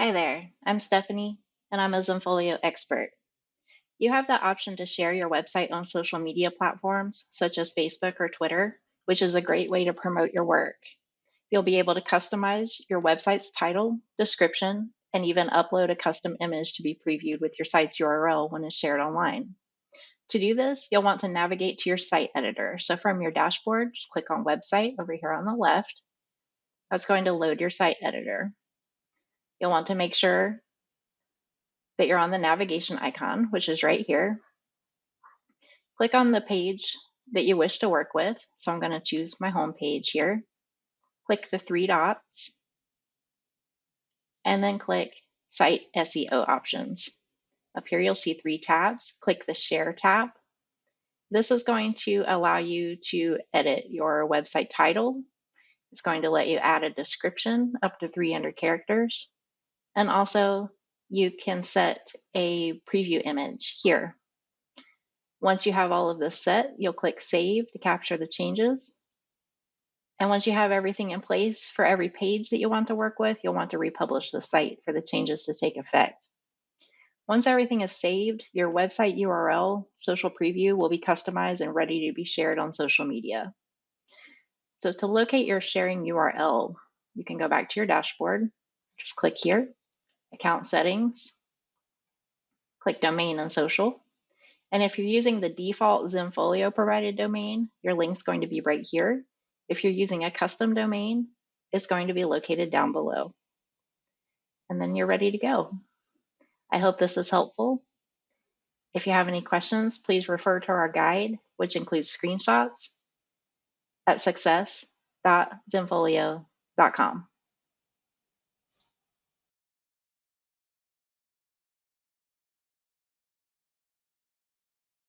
Hi there, I'm Stephanie, and I'm a Zenfolio expert. You have the option to share your website on social media platforms such as Facebook or Twitter, which is a great way to promote your work. You'll be able to customize your website's title, description, and even upload a custom image to be previewed with your site's URL when it's shared online. To do this, you'll want to navigate to your site editor. So from your dashboard, just click on Website over here on the left. That's going to load your site editor. You'll want to make sure that you're on the navigation icon, which is right here. Click on the page that you wish to work with. So I'm going to choose my home page here. Click the three dots and then click Site SEO Options. Up here, you'll see three tabs. Click the Share tab. This is going to allow you to edit your website title. It's going to let you add a description up to 300 characters. And also, you can set a preview image here. Once you have all of this set, you'll click Save to capture the changes. And once you have everything in place for every page that you want to work with, you'll want to republish the site for the changes to take effect. Once everything is saved, your website URL, social preview will be customized and ready to be shared on social media. So to locate your sharing URL, you can go back to your dashboard, just click here, Account Settings, click Domain and Social. And if you're using the default Zenfolio provided domain, your link's going to be right here. If you're using a custom domain, it's going to be located down below. And then you're ready to go. I hope this is helpful. If you have any questions, please refer to our guide, which includes screenshots at success.zenfolio.com.